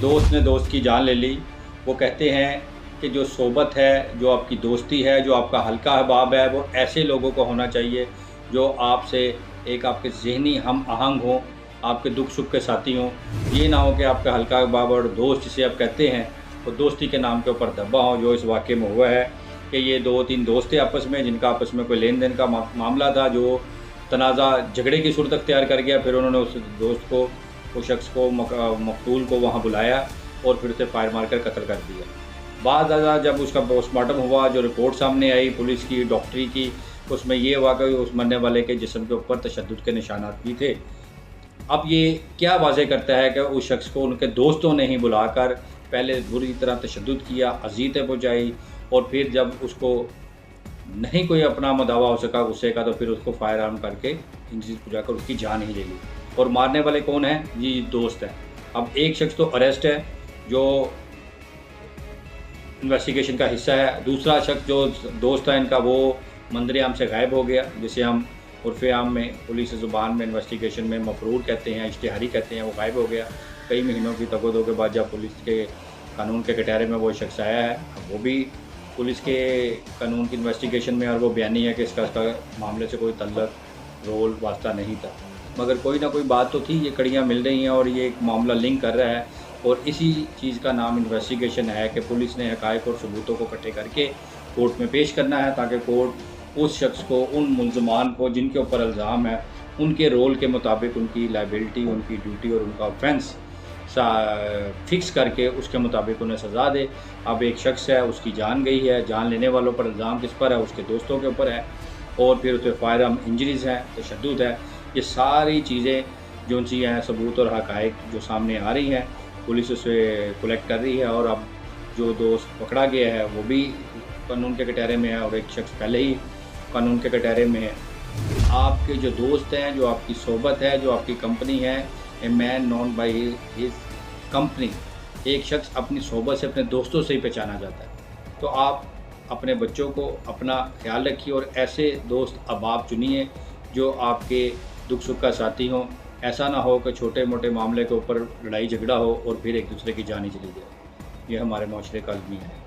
दोस्त ने दोस्त की जान ले ली। वो कहते हैं कि जो सोबत है, जो आपकी दोस्ती है, जो आपका हल्का अहबाब है, वो ऐसे लोगों को होना चाहिए जो आपसे एक आपके ज़हनी हम आहंग हों, आपके दुख-सुख के साथी हों। ये ना हो कि आपका हल्का अहबाब और दोस्त जिसे आप कहते हैं, वो दोस्ती के नाम के ऊपर धब्बा हो, जो इस वाक़ये में हुआ है कि ये 2-3 दोस्त थे आपस में, जिनका आपस में कोई लेन-देन का मामला था, जो तनाज़ा झगड़े की सूरत अख्तियार कर गया। फिर उन्होंने उस दोस्त को, उस शख्स को, मक़तूल को वहाँ बुलाया और फिर उसे फायर मारकर कत्ल कर दिया। बाद ज़्यादा जब उसका पोस्टमार्टम हुआ, जो रिपोर्ट सामने आई पुलिस की, डॉक्टरी की, उसमें ये हुआ कि उस मरने वाले के जिस्म के ऊपर तशद्दुद के निशानात भी थे। अब ये क्या वाज़ेह करता है कि उस शख्स को उनके दोस्तों ने ही बुलाकर पहले बुरी तरह तशद्दुद किया, अज़ियतें पहुँचाई और फिर जब उसको नहीं कोई अपना मदावा हो सका गुस्से का, तो फिर उसको फायर आर्म करके इंजरीज़ पहुँचाकर उसकी जान ही ले ली। और मारने वाले कौन हैं? जी दोस्त हैं। अब एक शख्स तो अरेस्ट है, जो इन्वेस्टिगेशन का हिस्सा है। दूसरा शख्स जो दोस्त है इनका, वो मंजर-ए-आम से गायब हो गया, जिसे हम उर्फ़-ए-आम में पुलिस ज़ुबान में इन्वेस्टिगेशन में मफ़रूर कहते हैं, इश्तिहारी कहते हैं। वो गायब हो गया। कई महीनों की तगो-दो के बाद जब पुलिस के कानून के कटहरे में वो शख्स आया है, वो भी पुलिस के कानून की इन्वेस्टिगेशन में, और वो बयानी है कि इसका मामले से कोई तल्लुक़, रोल, वास्ता नहीं था। मगर कोई ना कोई बात तो थी, ये कड़ियाँ मिल रही हैं और ये एक मामला लिंक कर रहा है। और इसी चीज़ का नाम इन्वेस्टिगेशन है कि पुलिस ने हक़ाइक़ और सबूतों को इकट्ठे करके कोर्ट में पेश करना है, ताकि कोर्ट उस शख्स को, उन मुल्ज़मान को जिनके ऊपर इल्ज़ाम है, उनके रोल के मुताबिक उनकी लायबिलिटी, उनकी ड्यूटी और उनका ऑफेंस फ़िक्स करके उसके मुताबिक उन्हें सज़ा दे। अब एक शख्स है, उसकी जान गई है, जान लेने वालों पर इल्ज़ाम किस पर है? उसके दोस्तों के ऊपर है। और फिर उसे फायर आर्म इंजरीज़ हैं, तशद्दुद है। ये सारी चीज़ें जो सी हैं, सबूत और हक़ाइक़ जो सामने आ रही हैं, पुलिस उसे कलेक्ट कर रही है। और अब जो दोस्त पकड़ा गया है वो भी कानून के कटहरे में है, और एक शख्स पहले ही कानून के कटहरे में है। आपके जो दोस्त हैं, जो आपकी सोबत है, जो आपकी कंपनी है, a man known by his company, एक शख्स अपनी सोबत से, अपने दोस्तों से ही पहचाना जाता है। तो आप अपने बच्चों को अपना ख्याल रखिए और ऐसे दोस्त अहबाब चुनिए जो आपके दुख सुख का साथी हों। ऐसा ना हो कि छोटे मोटे मामले के ऊपर लड़ाई झगड़ा हो और फिर एक दूसरे की जान ही चली जाए। ये हमारे माशरे का अलमिया है।